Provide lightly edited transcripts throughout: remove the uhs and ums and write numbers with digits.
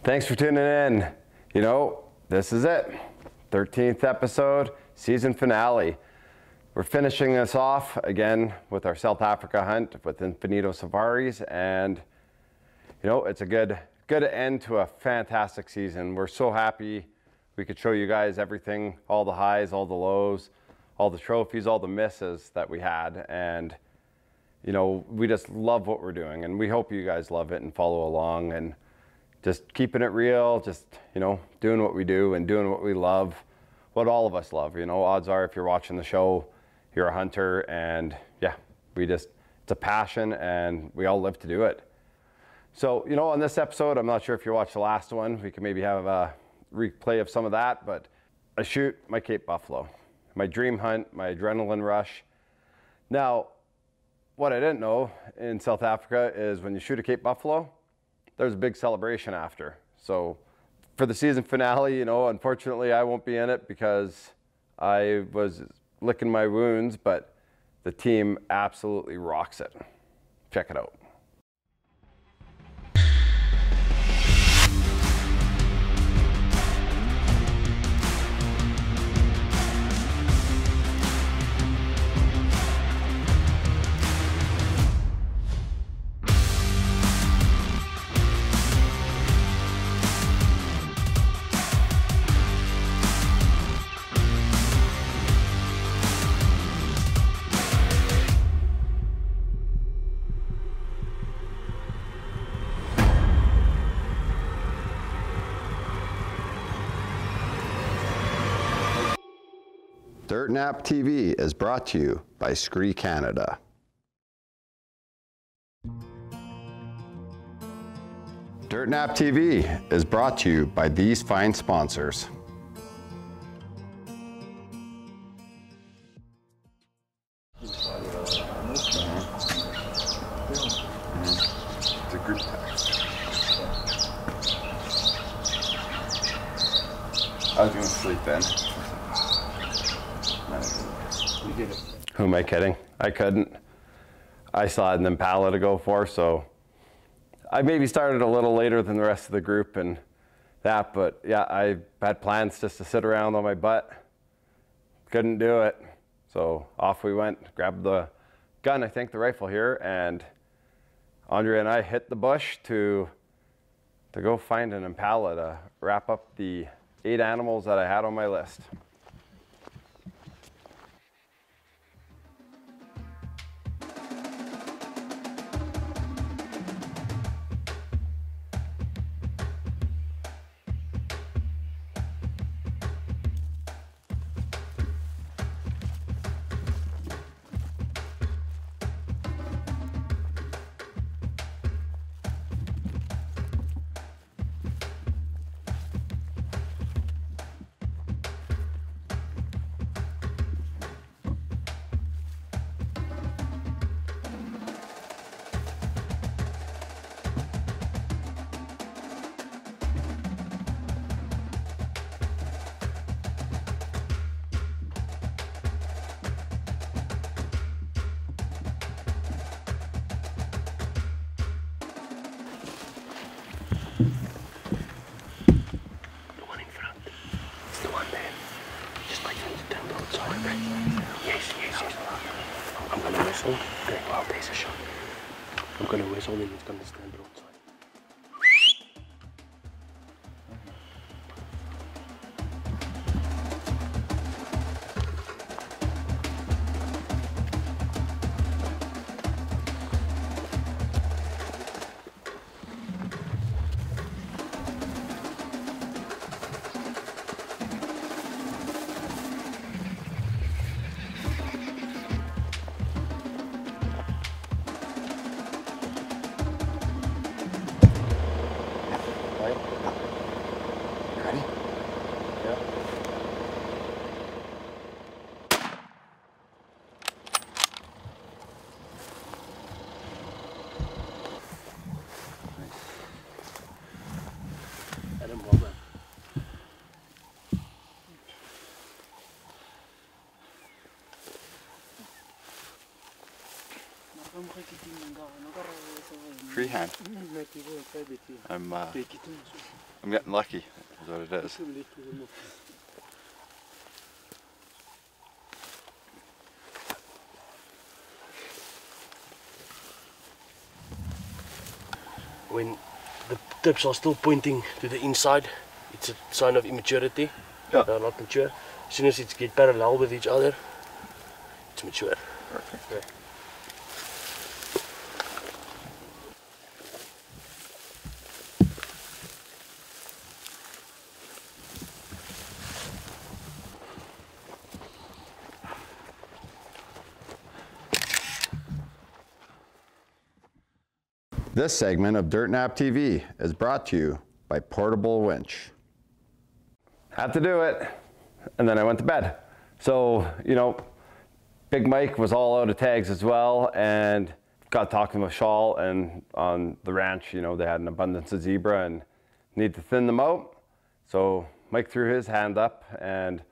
Thanks for tuning in. You know, this is it. 13th episode, season finale. We're finishing this off again with our South Africa hunt with Infinito Safaris, and you know, it's a good end to a fantastic season. We're so happy we could show you guys everything, all the highs, all the lows, all the trophies, all the misses that we had, and you know, we just love what we're doing, and we hope you guys love it and follow along and just keeping it real, just, you know, doing what we do and doing what we love, what all of us love. You know, odds are if you're watching the show, you're a hunter, and yeah, it's a passion and we all live to do it. So, you know, on this episode, I'm not sure if you watched the last one, we can maybe have a replay of some of that, but I shoot my Cape Buffalo, my dream hunt, my adrenaline rush. Now, what I didn't know in South Africa is when you shoot a Cape Buffalo, there's a big celebration after. So for the season finale, you know, unfortunately I won't be in it because I was licking my wounds, but the team absolutely rocks it. Check it out. Dirt Nap TV is brought to you by Scree Canada. Dirt Nap TV is brought to you by these fine sponsors. It's a group text. I was going to sleep then. Who am I kidding? I couldn't. I still had an Impala to go for, so I maybe started a little later than the rest of the group and that, but yeah, I had plans just to sit around on my butt. Couldn't do it. So off we went, grabbed the gun, I think the rifle here, and Andre and I hit the bush to go find an Impala to wrap up the 8 animals that I had on my list. I'm gonna whistle. Okay, well, there's a shot. I'm gonna whistle and it's gonna stand broadside. Makikita ng gano'n, karami sa freehand. I'm getting lucky, is what it is. When the tips are still pointing to the inside, it's a sign of immaturity. Yeah. They're not mature. As soon as it gets parallel with each other, it's mature. Perfect. Okay. This segment of Dirt Nap TV is brought to you by Portable Winch. Had to do it, and then I went to bed. So, you know, Big Mike was all out of tags as well, and got talking with Shawl, and on the ranch, you know, they had an abundance of zebra and need to thin them out. So Mike threw his hand up, and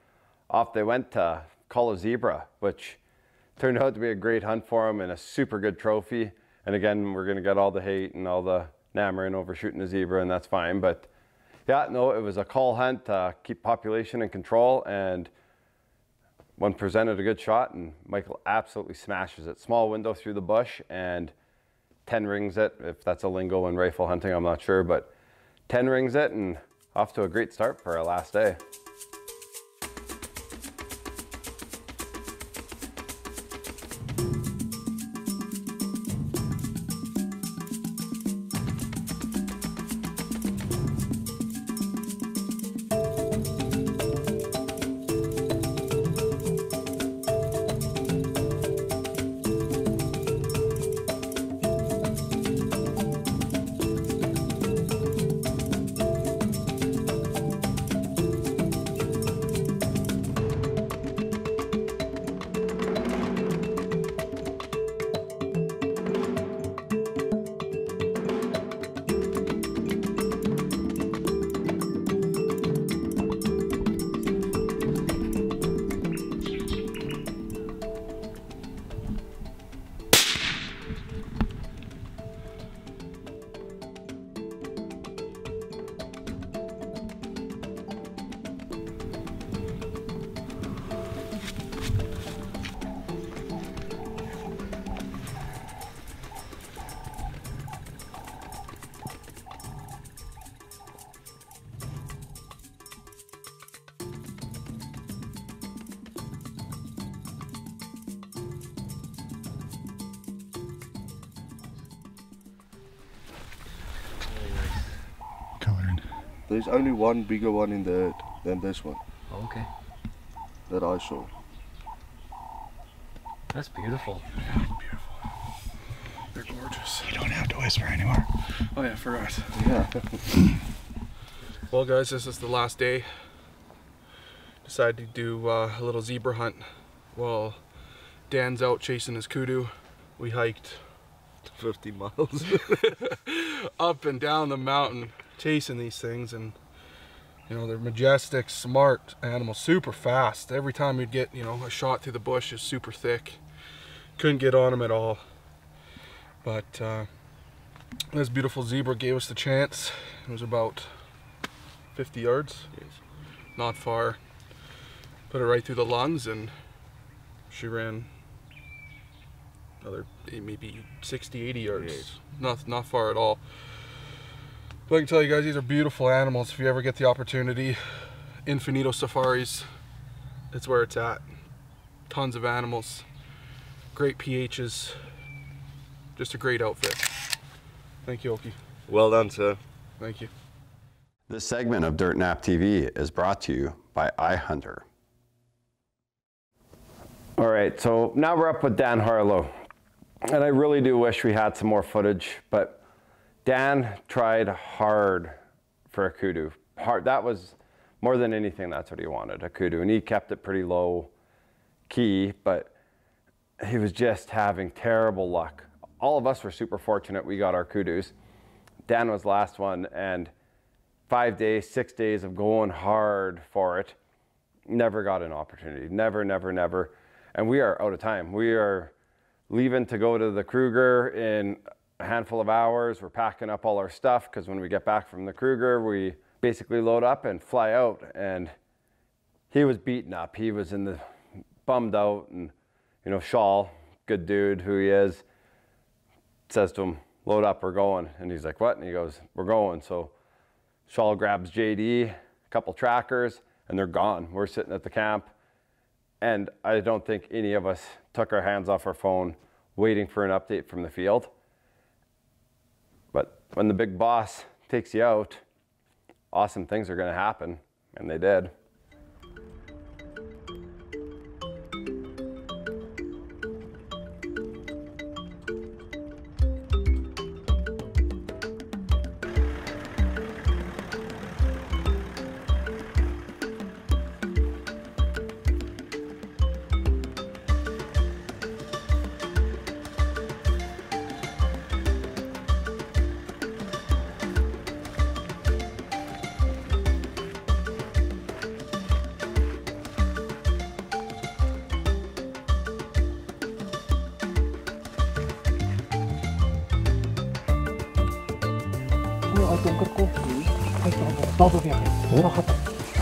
off they went to call a zebra, which turned out to be a great hunt for him and a super good trophy. And again, we're gonna get all the hate and all the nammering over shooting a zebra, and that's fine. But yeah, no, it was a call hunt to keep population in control, and one presented a good shot, and Michael absolutely smashes it. Small window through the bush, and 10 rings it, if that's a lingo in rifle hunting, I'm not sure, but 10 rings it, and off to a great start for our last day. There's only one bigger one in the herd than this one. Okay. That I saw. That's beautiful. Yeah, beautiful. They're gorgeous. You don't have to whisper anymore. Oh yeah, I forgot. Yeah. Well guys, this is the last day. Decided to do a little zebra hunt while Dan's out chasing his kudu. We hiked 50 miles. up and down the mountain chasing these things, and you know, they're majestic, smart animals, super fast. Every time we'd get, you know, a shot through the bush is super thick. Couldn't get on them at all. But this beautiful zebra gave us the chance. It was about 50 yards, not far. Put it right through the lungs, and she ran another maybe 60, 80 yards. Not far at all. But I can tell you guys, these are beautiful animals. If you ever get the opportunity, Infinito Safaris, it's where it's at. Tons of animals, great pHs, just a great outfit. Thank you, Oki. Well done, sir. Thank you. This segment of Dirt Nap TV is brought to you by iHunter. All right, so now we're up with Dan Harlow. And I really do wish we had some more footage, but Dan tried hard for a kudu. Hard, that was more than anything, that's what he wanted, a kudu. And he kept it pretty low key, but he was just having terrible luck. All of us were super fortunate we got our kudus. Dan was the last one, and 5 days, 6 days of going hard for it, never got an opportunity. Never, never, never. And we are out of time. We are leaving to go to the Kruger in a handful of hours. We're packing up all our stuff because when we get back from the Kruger, we basically load up and fly out. And he was beaten up. He was bummed out. And, you know, Shaw, good dude who he is, says to him, load up, we're going. And he's like, what? And he goes, we're going. So Shaw grabs JD, a couple trackers, and they're gone. We're sitting at the camp. And I don't think any of us took our hands off our phone waiting for an update from the field. But when the big boss takes you out, awesome things are going to happen. And they did.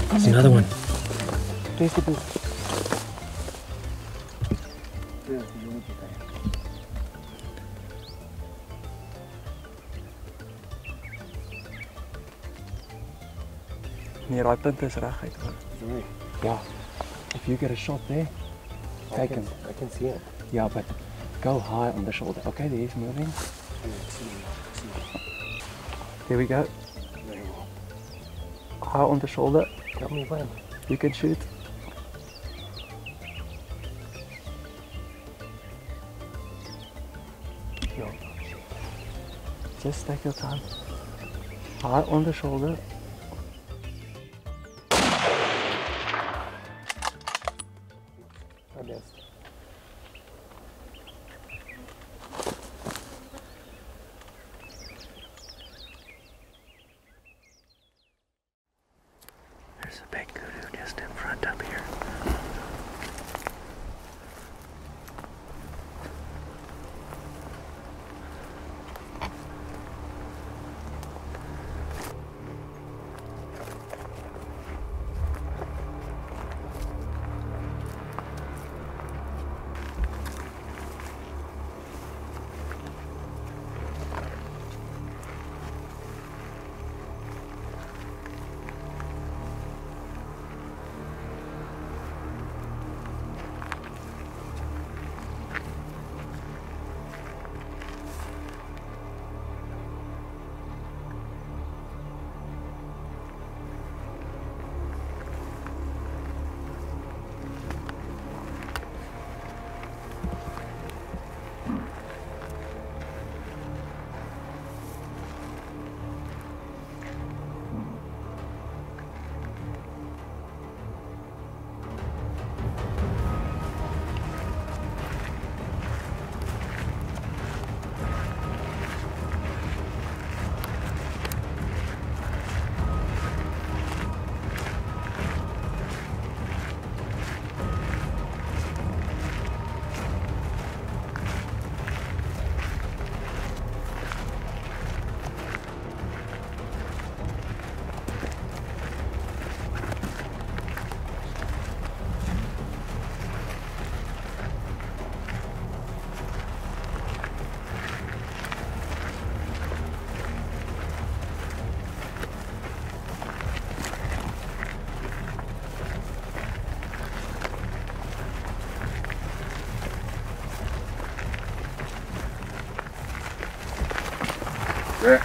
There's another one. Nee, daai punt is reguit hoor. Ja. If you get a shot there, take him. I can see it. Yeah, but go high on the shoulder. Okay, there he's moving. There we go. High on the shoulder. Tell me when. You can shoot. No. Just take your time. High on the shoulder. I missed. There's a big kudu just in front up here. Yeah.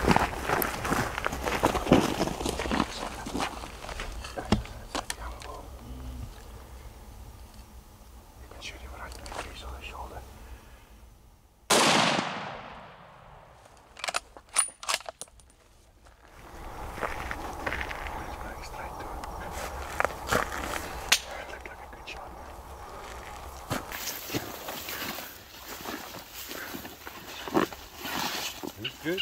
Good.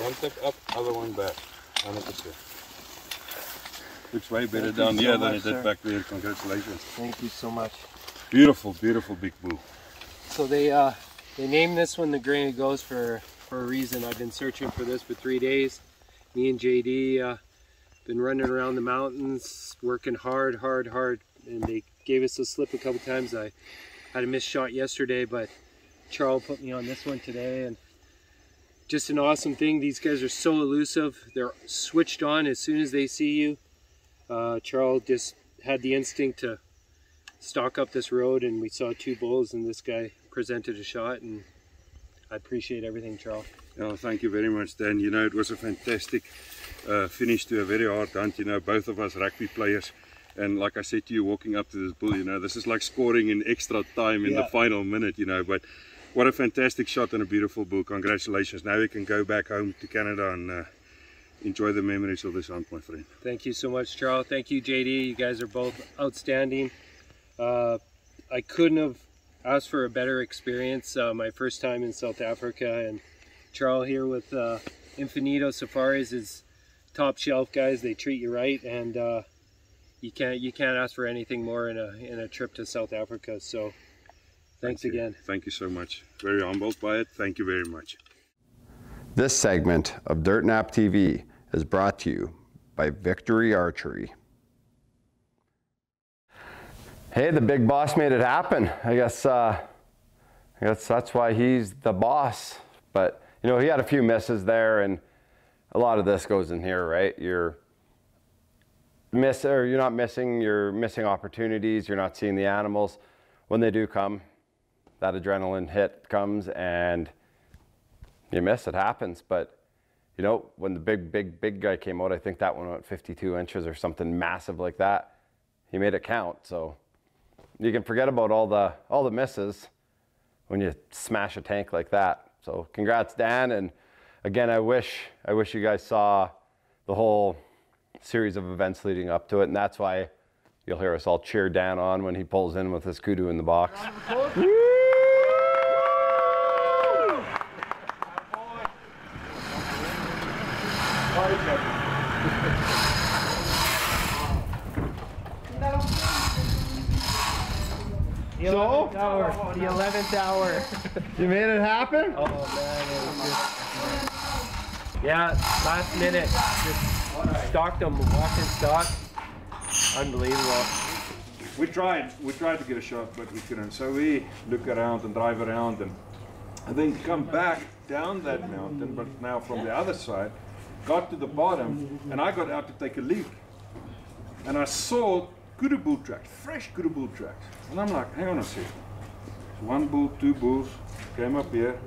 One step up, other one back. 100%. Looks way better down here than it did back there. Congratulations. Thank you so much. Beautiful, beautiful big bull. So they They named this one the Grain of Ghost for a reason. I've been searching for this for 3 days. Me and JD been running around the mountains, working hard, and they gave us a slip a couple times. I had a missed shot yesterday, but Charles put me on this one today, and just an awesome thing. These guys are so elusive. They're switched on as soon as they see you. Charles just had the instinct to stalk up this road, and we saw 2 bulls, and this guy presented a shot, and I appreciate everything, Charles. Oh, thank you very much, Dan. You know, it was a fantastic finish to a very hard hunt. You know, both of us rugby players, and like I said to you, walking up to this bull, you know, this is like scoring in extra time in the final minute, you know, but what a fantastic shot and a beautiful bull. Congratulations. Now we can go back home to Canada and enjoy the memories of this hunt, my friend. Thank you so much, Charles. Thank you, JD. You guys are both outstanding. I couldn't have asked for a better experience. My first time in South Africa, and Charles here with Infinito Safaris is top shelf guys. They treat you right, and you can't ask for anything more in a trip to South Africa. So thanks again. Thank you so much. Very humbled by it. Thank you very much. This segment of Dirt Nap TV is brought to you by Victory Archery. Hey, the big boss made it happen. I guess that's why he's the boss. But you know, he had a few misses there, and a lot of this goes in here, right? You're not missing. You're missing opportunities. You're not seeing the animals when they do come. That adrenaline hit comes, and you miss. It happens. But you know, when the big guy came out, I think that one went 52 inches or something massive like that. He made it count. So you can forget about all the misses when you smash a tank like that. So congrats, Dan. And again, I wish you guys saw the whole series of events leading up to it, and that's why you'll hear us all cheer Dan on when he pulls in with his kudu in the box. The 11th hour. You made it happen? Oh man, it was just, yeah, last minute, just stalked them, walking stock. Unbelievable. We tried to get a shot, but we couldn't. So we look around and drive around and then come back down that mountain, but now from the other side, got to the bottom, and I got out to take a leak. And I saw kudu bull tracks, fresh kudu bull tracks. And I'm like, hang on a second. 1 bull, 2 bulls, came up here.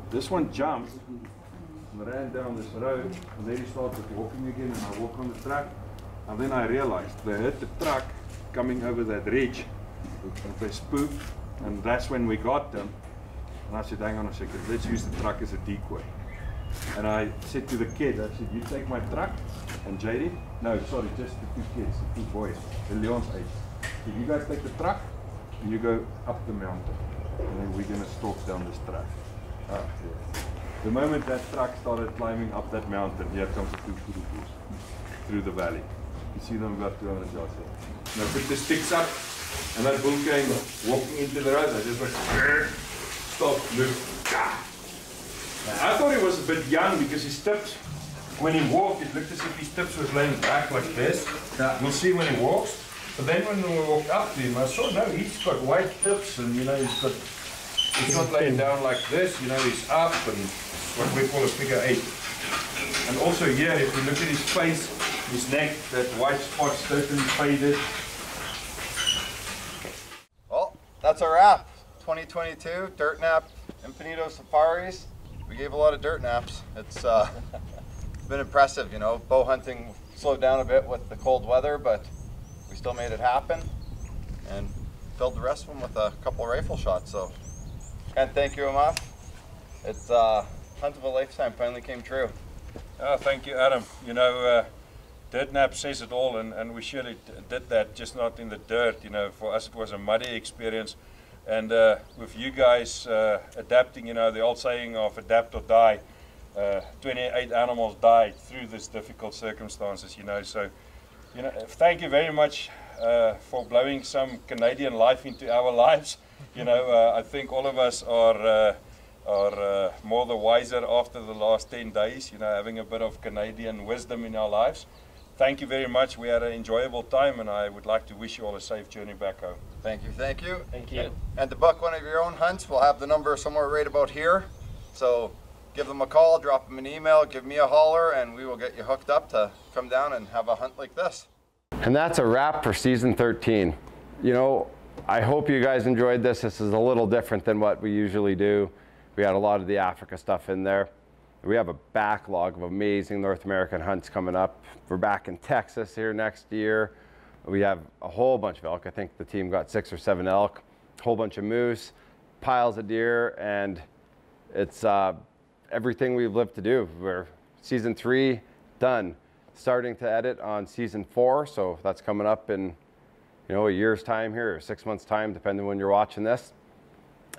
This one jumped and ran down this road, and then he started walking again, and I walk on the track. And then I realized they hit the truck coming over that ridge. They spooked, and that's when we got them. And I said, hang on a second, let's use the truck as a decoy. And I said to the kid, I said, you take my truck, and JD? No, sorry, just the 2 kids, the 2 boys, the Leon's age. If you guys take the truck, and you go up the mountain, and then we're going to stalk down this track. The moment that truck started climbing up that mountain, here comes the 2 kudu bulls through the valley. You see them about 200 yards there. And I put the sticks up, and that bull came walking into the road. I just went, stop, look. I thought he was a bit young because his tips, when he walked, it looked as if his tips was laying back like this. We'll see when he walks. But then when we walked up to him, I saw, no, he's got white tips, and you know, he's not laying down like this, you know, he's up, and what we call a figure 8. And also here, if you look at his face, his neck, that white spot's totally faded. Well, that's a wrap. 2022 Dirt Nap Infinito Safaris. We gave a lot of dirt naps. It's been impressive, you know. Bow hunting slowed down a bit with the cold weather, but we still made it happen and filled the rest of them with a couple of rifle shots. So can't thank you enough. It's hunt of a lifetime finally came true. Oh, thank you, Adam. You know, Dirt Nap says it all, and we surely did that, just not in the dirt. You know, for us it was a muddy experience. And with you guys adapting, you know, the old saying of adapt or die, 28 animals died through this difficult circumstances, you know. So, you know, thank you very much for blowing some Canadian life into our lives. you know, I think all of us are more the wiser after the last 10 days, you know, having a bit of Canadian wisdom in our lives. Thank you very much. We had an enjoyable time, and I would like to wish you all a safe journey back home. Thank you, thank you. Thank you. And to book one of your own hunts, we'll have the number somewhere right about here. So give them a call, drop them an email, give me a holler, and we will get you hooked up to come down and have a hunt like this. And that's a wrap for season 13. You know, I hope you guys enjoyed this. This is a little different than what we usually do. We had a lot of the Africa stuff in there. We have a backlog of amazing North American hunts coming up. We're back in Texas here next year. We have a whole bunch of elk. I think the team got 6 or 7 elk, a whole bunch of moose, piles of deer, and it's everything we've lived to do. We're season 3 done. Starting to edit on season 4, so that's coming up in, you know, a year's time here, or 6 months' time, depending when you're watching this.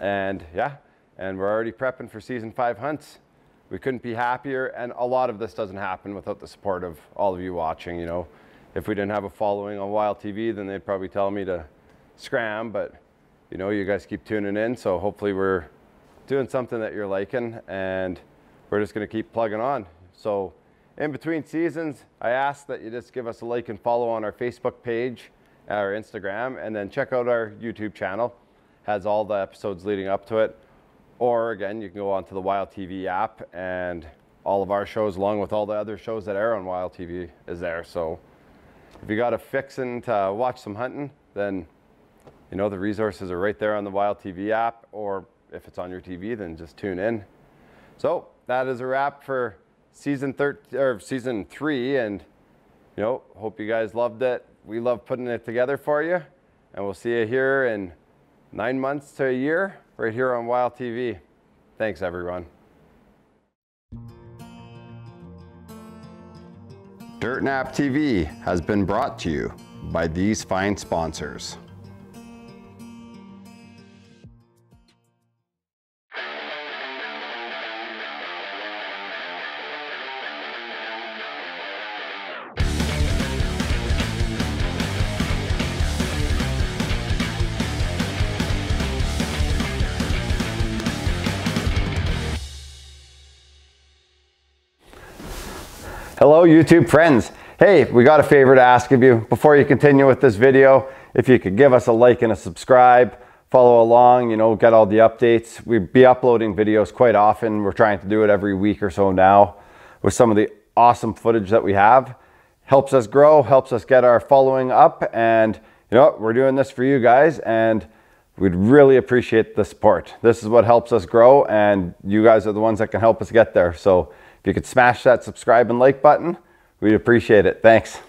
And yeah, and we're already prepping for season 5 hunts. We couldn't be happier, and a lot of this doesn't happen without the support of all of you watching. You know, if we didn't have a following on Wild TV, then they'd probably tell me to scram, but you know, you guys keep tuning in, so hopefully we're doing something that you're liking, and we're just gonna keep plugging on. So in between seasons, I ask that you just give us a like and follow on our Facebook page, our Instagram, and then check out our YouTube channel. Has all the episodes leading up to it. Or again, you can go onto the Wild TV app, and all of our shows, along with all the other shows that air on Wild TV, is there. So if you got a fixin' to watch some hunting, then you know the resources are right there on the Wild TV app, or if it's on your TV, then just tune in. So that is a wrap for season 3, and you know, hope you guys loved it. We love putting it together for you, and we'll see you here in 9 months to a year, right here on Wild TV. Thanks, everyone. Dirt Nap TV has been brought to you by these fine sponsors. Hello YouTube friends. Hey, we got a favor to ask of you. Before you continue with this video, if you could give us a like and a subscribe, follow along, you know, get all the updates. We'd be uploading videos quite often. We're trying to do it every week or so now with some of the awesome footage that we have. Helps us grow, helps us get our following up, and you know, we're doing this for you guys, and we'd really appreciate the support. This is what helps us grow, and you guys are the ones that can help us get there. So if you could smash that subscribe and like button, we'd appreciate it. Thanks.